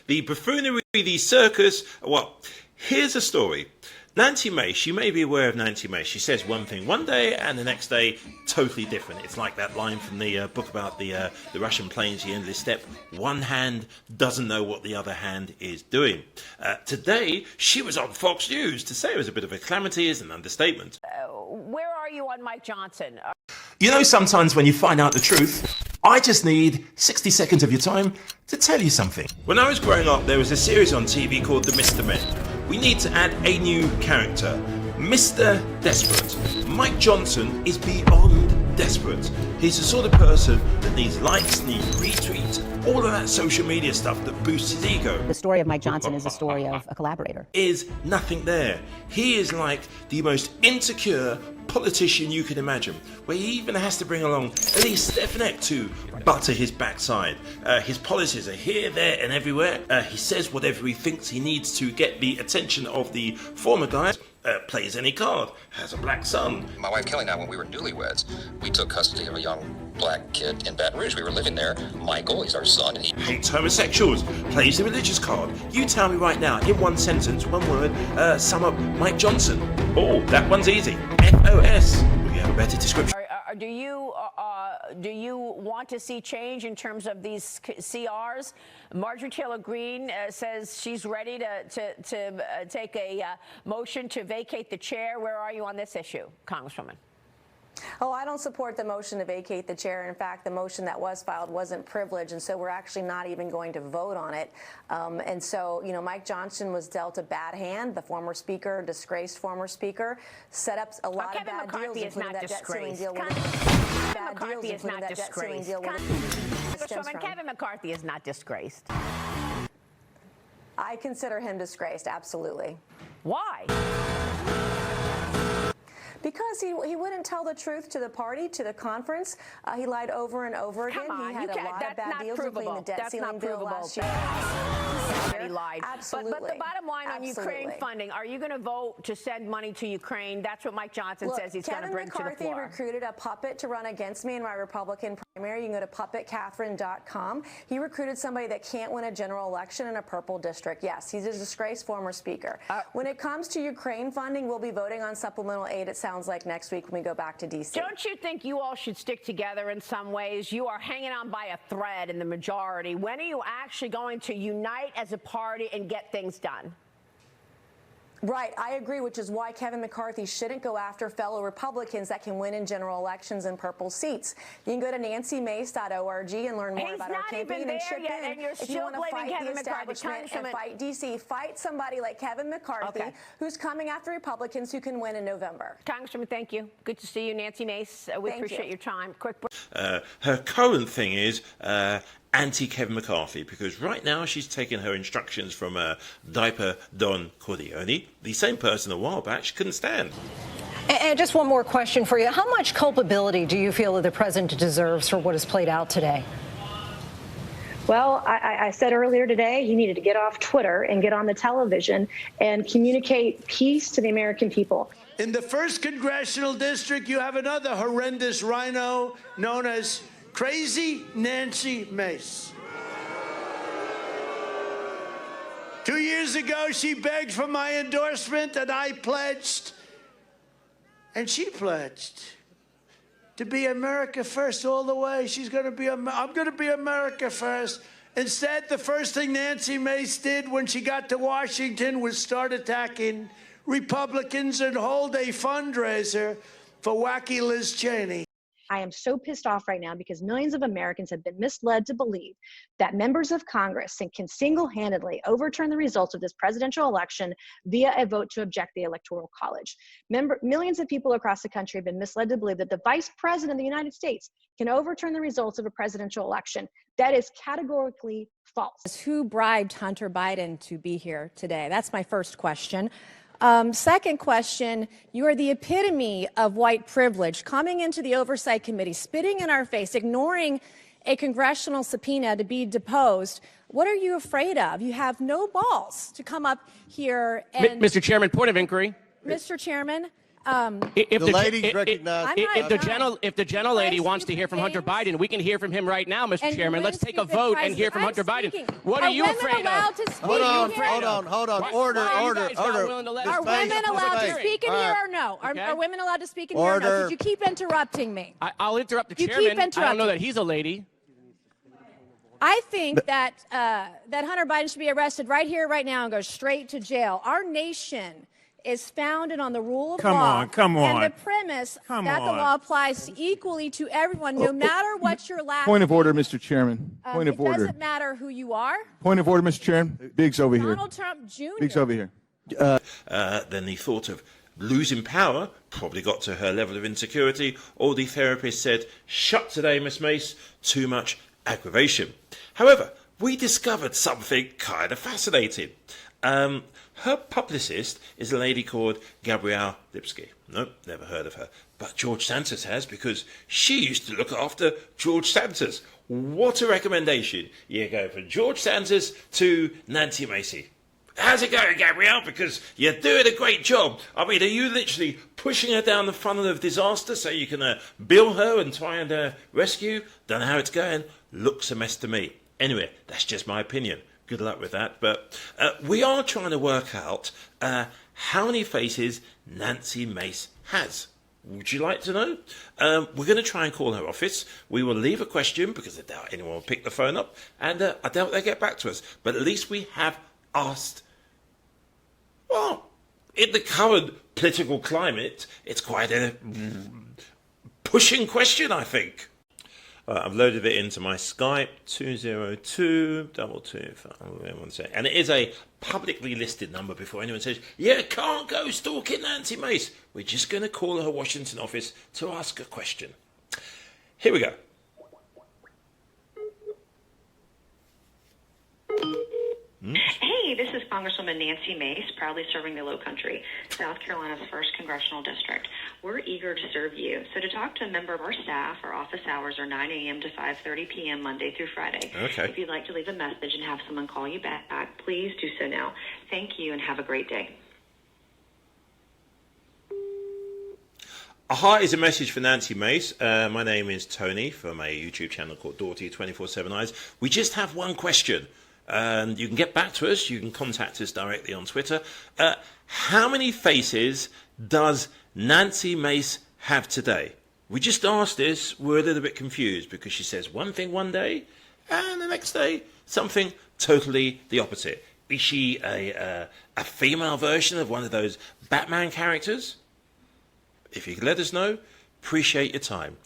The buffoonery, the circus. Well, here's a story. Nancy Mace, you may be aware of Nancy Mace. She says one thing one day and the next day totally different. It's like that line from the book about the Russian planes, the endless steppe. One hand doesn't know what the other hand is doing. Today, she was on Fox News. To say it was a bit of a calamity is an understatement. Where are you on Mike Johnson? You know, sometimes when you find out the truth, I just need 60 seconds of your time to tell you something. When I was growing up, there was a series on TV called The Mr. Men. We need to add a new character, Mr. Desperate. Mike Johnson is beyond desperate. He's the sort of person that needs likes, needs retweets, all of that social media stuff that boosts his ego. The story of Mike Johnson is the story of a collaborator. Is nothing there. He is like the most insecure politician you can imagine, where he even has to bring along Elise Stefanik to butter his backside. His policies are here, there and everywhere. He says whatever he thinks he needs to get the attention of the former guys. Plays any card, has a black son. My wife Kelly and I, when we were newlyweds, we took custody of a young black kid in Baton Rouge. We were living there. Michael, he's our son, and he hates homosexuals, plays the religious card. You tell me right now, in one sentence, one word, sum up Mike Johnson. Oh, that one's easy. FOS. Will you have a better description? Do you want to see change in terms of these CRs? Marjorie Taylor Greene says she's ready to take a motion to vacate the chair. Where are you on this issue, Congresswoman? Oh, I don't support the motion to vacate the chair. In fact, the motion that was filed wasn't privileged, and so we're actually not even going to vote on it. And so, you know, Mike Johnson was dealt a bad hand. The former speaker, disgraced former speaker, set up a lot of bad deals, including that debt ceiling deal. McCarthy is not disgraced. Kevin McCarthy is not disgraced. I consider him disgraced, absolutely. Why? Because he wouldn't tell the truth to the party, to the conference. He lied over and over again. Come on, he had a lot of bad deals, including the debt ceiling bill last year. He lied. Absolutely. But the bottom line on Ukraine funding, are you going to vote to send money to Ukraine? That's what Mike Johnson says he's going to bring to the floor. Kevin McCarthy recruited a puppet to run against me in my Republican primary. You can go to puppetcatherine.com. He recruited somebody that can't win a general election in a purple district. Yes, he's a disgraced former speaker. When it comes to Ukraine funding, we'll be voting on supplemental aid, it sounds like, next week when we go back to D.C. Don't you think you all should stick together in some ways? You are hanging on by a thread in the majority. When are you actually going to unite as a party and get things done? Right, I agree, which is why Kevin McCarthy shouldn't go after fellow Republicans that can win in general elections in purple seats. You can go to nancymace.org and learn more about our campaign and chip in if you want to fight the establishment and fight D.C. Fight somebody like Kevin McCarthy, who's coming after Republicans who can win in November. Congresswoman, thank you. Good to see you. Nancy Mace, we appreciate your time. Quick. Her current thing is anti-Kevin McCarthy, because right now she's taking her instructions from Diaper Don Corleone, the same person a while back she couldn't stand. And just one more question for you. How much culpability do you feel that the president deserves for what has played out today? Well, I said earlier today he needed to get off Twitter and get on the television and communicate peace to the American people. In the 1st Congressional District, you have another horrendous rhino known as Crazy Nancy Mace. 2 years ago, she begged for my endorsement, and I pledged, and she pledged to be America first all the way. She's going to be, I'm going to be America first. Instead, the first thing Nancy Mace did when she got to Washington was start attacking Republicans and hold a fundraiser for wacky Liz Cheney. I am so pissed off right now because millions of Americans have been misled to believe that members of Congress can single-handedly overturn the results of this presidential election via a vote to object the Electoral College. Millions of people across the country have been misled to believe that the Vice President of the United States can overturn the results of a presidential election. That is categorically false. Who bribed Hunter Biden to be here today? That's my first question. Second question, you are the epitome of white privilege, coming into the Oversight Committee, spitting in our face, ignoring a congressional subpoena to be deposed. What are you afraid of? You have no balls to come up here and... Mr. Chairman, point of inquiry. Mr. Chairman, If the ladies recognize. If the gentlelady wants to hear from Hunter Biden, we can hear from him right now, Mr. Chairman. Let's take a vote and hear from Hunter Biden. What are you afraid of? Hold on. Order. Are women allowed to speak in here or no? Are women allowed to speak in here or no? Could you keep interrupting me? I'll interrupt the chairman. I don't know that he's a lady. I think that that Hunter Biden should be arrested right here, right now, and go straight to jail. Our nation is founded on the rule of law. Come on. And the premise that the law applies equally to everyone, no matter what your last Point of order, Mr. Chairman. Point of order. It doesn't matter who you are. Point of order, Mr. Chairman. Biggs over here. Donald Trump Jr. Biggs over here. Then the thought of losing power probably got to her level of insecurity, or the therapist said, "Shut today, Miss Mace, too much aggravation." However, we discovered something kind of fascinating. Her publicist is a lady called Gabrielle Lipsky. Nope, never heard of her. But George Santos has, because she used to look after George Santos. What a recommendation. You go from George Santos to Nancy Mace. How's it going, Gabrielle? Because you're doing a great job. I mean, are you literally pushing her down the funnel of disaster so you can bill her and try and rescue? Don't know how it's going. Looks a mess to me. Anyway, that's just my opinion. Good luck with that. But we are trying to work out how many faces Nancy Mace has. Would you like to know? We're going to try and call her office. We will leave a question because I doubt anyone will pick the phone up. And I doubt they'll get back to us. But at least we have asked. Well, in the current political climate, it's quite a pushing question, I think. I've loaded it into my Skype, 202-225. And it is a publicly listed number before anyone says, "Yeah, can't go stalking Nancy Mace." We're just going to call her Washington office to ask a question. Here we go. Hey, this is Congresswoman Nancy Mace, proudly serving the Low Country, South Carolina's 1st Congressional District. We're eager to serve you. So to talk to a member of our staff, our office hours are 9 a.m. to 5:30 p.m. Monday through Friday. Okay. If you'd like to leave a message and have someone call you back, please do so now. Thank you and have a great day. Hi is a message for Nancy Mace. My name is Tony from a YouTube channel called Doughty 24/7 Eyes. We just have one question. And you can get back to us. You can contact us directly on Twitter. How many faces does Nancy Mace have today? We just asked this. We're a little bit confused because she says one thing one day and the next day something totally the opposite. Is she a female version of one of those Batman characters? If you could let us know, appreciate your time.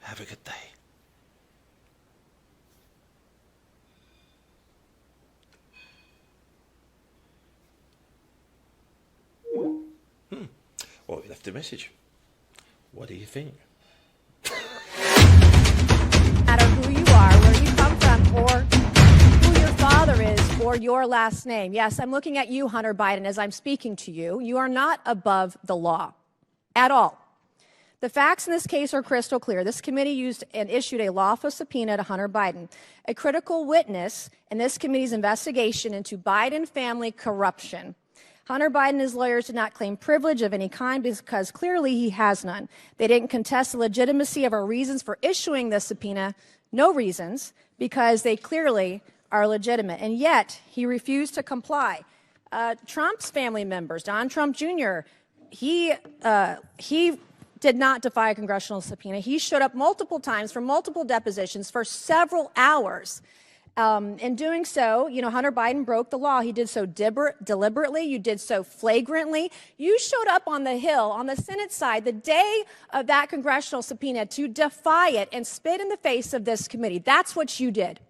Have a good day. Well, we left a message. What do you think? No matter who you are, where you come from, or who your father is, or your last name. Yes, I'm looking at you, Hunter Biden, as I'm speaking to you. You are not above the law at all. The facts in this case are crystal clear. This committee used and issued a lawful subpoena to Hunter Biden, a critical witness in this committee's investigation into Biden family corruption. Hunter Biden and his lawyers did not claim privilege of any kind because clearly he has none. They didn't contest the legitimacy of our reasons for issuing this subpoena, no reasons, because they clearly are legitimate. And yet he refused to comply. Trump's family members, Don Trump Jr., he did not defy a congressional subpoena. He showed up multiple times for multiple depositions for several hours. In doing so, Hunter Biden broke the law. He did so deliberately. You did so flagrantly. You showed up on the Hill, on the Senate side, the day of that congressional subpoena to defy it and spit in the face of this committee. That's what you did.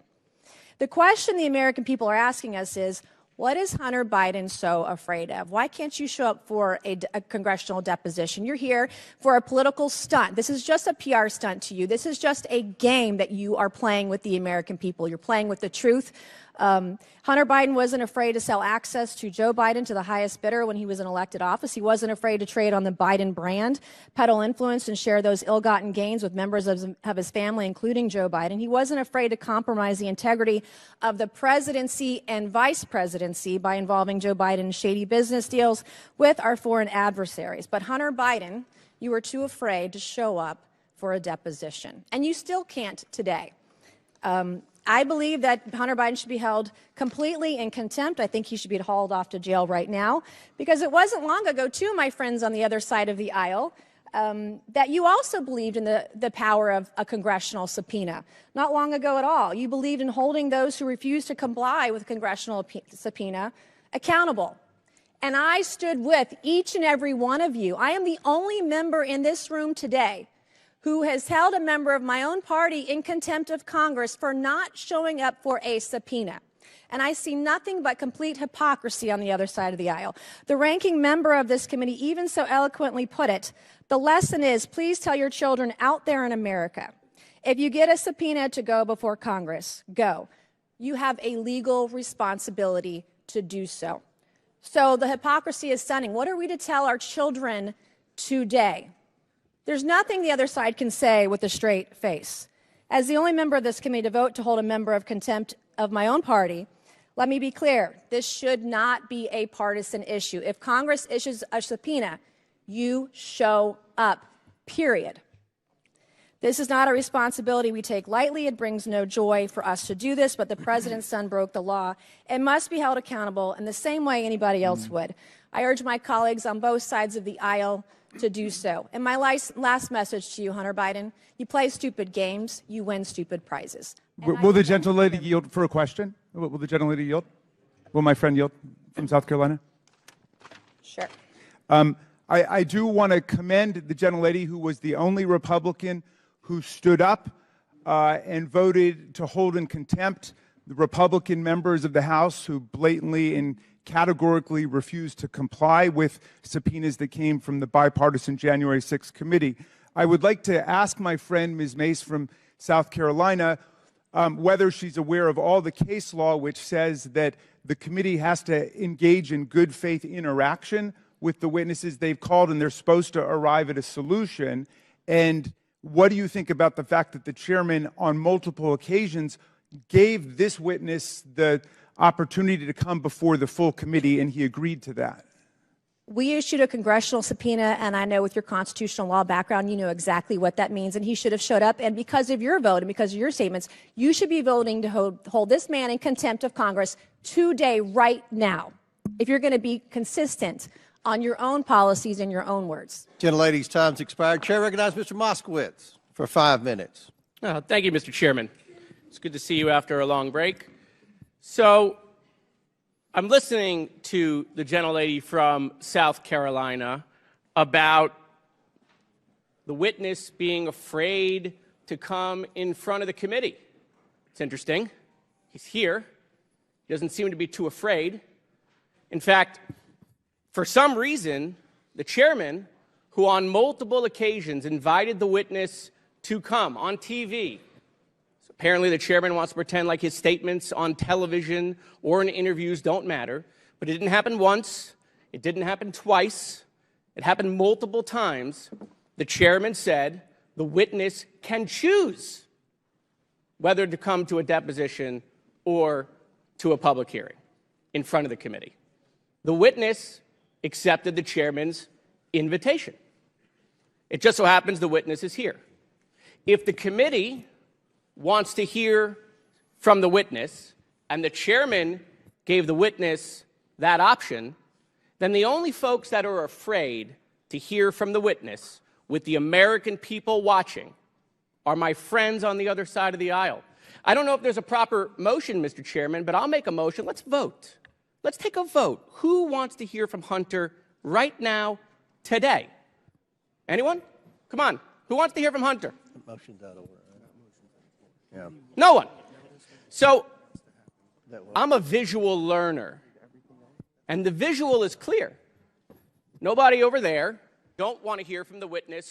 The question the American people are asking us is, what is Hunter Biden so afraid of? Why can't you show up for a congressional deposition? You're here for a political stunt. This is just a PR stunt to you. This is just a game that you are playing with the American people. You're playing with the truth Hunter Biden wasn't afraid to sell access to Joe Biden to the highest bidder when he was in elected office. He wasn't afraid to trade on the Biden brand, peddle influence, and share those ill-gotten gains with members of his family, including Joe Biden. He wasn't afraid to compromise the integrity of the presidency and vice presidency by involving Joe Biden in shady business deals with our foreign adversaries. But Hunter Biden, you were too afraid to show up for a deposition, and you still can't today. I believe that Hunter Biden should be held completely in contempt. I think he should be hauled off to jail right now, because it wasn't long ago, too, my friends on the other side of the aisle, that you also believed in the power of a congressional subpoena. Not long ago at all. You believed in holding those who refused to comply with a congressional subpoena accountable. And I stood with each and every one of you. I am the only member in this room today who has held a member of my own party in contempt of Congress for not showing up for a subpoena. And I see nothing but complete hypocrisy on the other side of the aisle. The ranking member of this committee even so eloquently put it, the lesson is, please tell your children out there in America, if you get a subpoena to go before Congress, go. You have a legal responsibility to do so. So the hypocrisy is stunning. What are we to tell our children today? There's nothing the other side can say with a straight face. As the only member of this committee to vote to hold a member of contempt of my own party, let me be clear, this should not be a partisan issue. If Congress issues a subpoena, you show up, period. This is not a responsibility we take lightly. It brings no joy for us to do this, but the president's son broke the law and must be held accountable in the same way anybody else would. I urge my colleagues on both sides of the aisle to do so. And my last message to you, Hunter Biden, you play stupid games, you win stupid prizes. Will the gentlelady yield for a question? Will the gentlelady yield? Will my friend yield from South Carolina? Sure. I do want to commend the gentlelady who was the only Republican who stood up and voted to hold in contempt the Republican members of the House who blatantly and categorically refused to comply with subpoenas that came from the bipartisan January 6th committee. I would like to ask my friend, Ms. Mace from South Carolina, whether she's aware of all the case law which says that the committee has to engage in good faith interaction with the witnesses they've called, and they're supposed to arrive at a solution. And what do you think about the fact that the chairman on multiple occasions gave this witness the opportunity to come before the full committee, and he agreed to that? We issued a congressional subpoena, and I know with your constitutional law background, you know exactly what that means, and he should have showed up. And because of your vote and because of your statements, you should be voting to hold this man in contempt of Congress today, right now, if you're going to be consistent on your own policies and your own words. Gentlelady's time's expired. Chair recognizes Mr. Moskowitz for 5 minutes. Thank you, Mr. Chairman. It's good to see you after a long break. So I'm listening to the gentlelady from South Carolina about the witness being afraid to come in front of the committee. It's interesting. He's here. He doesn't seem to be too afraid. In fact, for some reason, the chairman, who on multiple occasions invited the witness to come on TV, apparently the chairman wants to pretend like his statements on television or in interviews don't matter, but it didn't happen once, it didn't happen twice, it happened multiple times. The chairman said the witness can choose whether to come to a deposition or to a public hearing in front of the committee. The witness accepted the chairman's invitation. It just so happens the witness is here. If the committee wants to hear from the witness, and the chairman gave the witness that option, then the only folks that are afraid to hear from the witness with the American people watching are my friends on the other side of the aisle. I don't know if there's a proper motion, Mr. Chairman, but I'll make a motion. Let's vote. Let's take a vote. Who wants to hear from Hunter right now, today? Anyone? Come on. Who wants to hear from Hunter? Motion's out of order. Yeah. No one. So I'm a visual learner, and the visual is clear. Nobody over there don't want to hear from the witness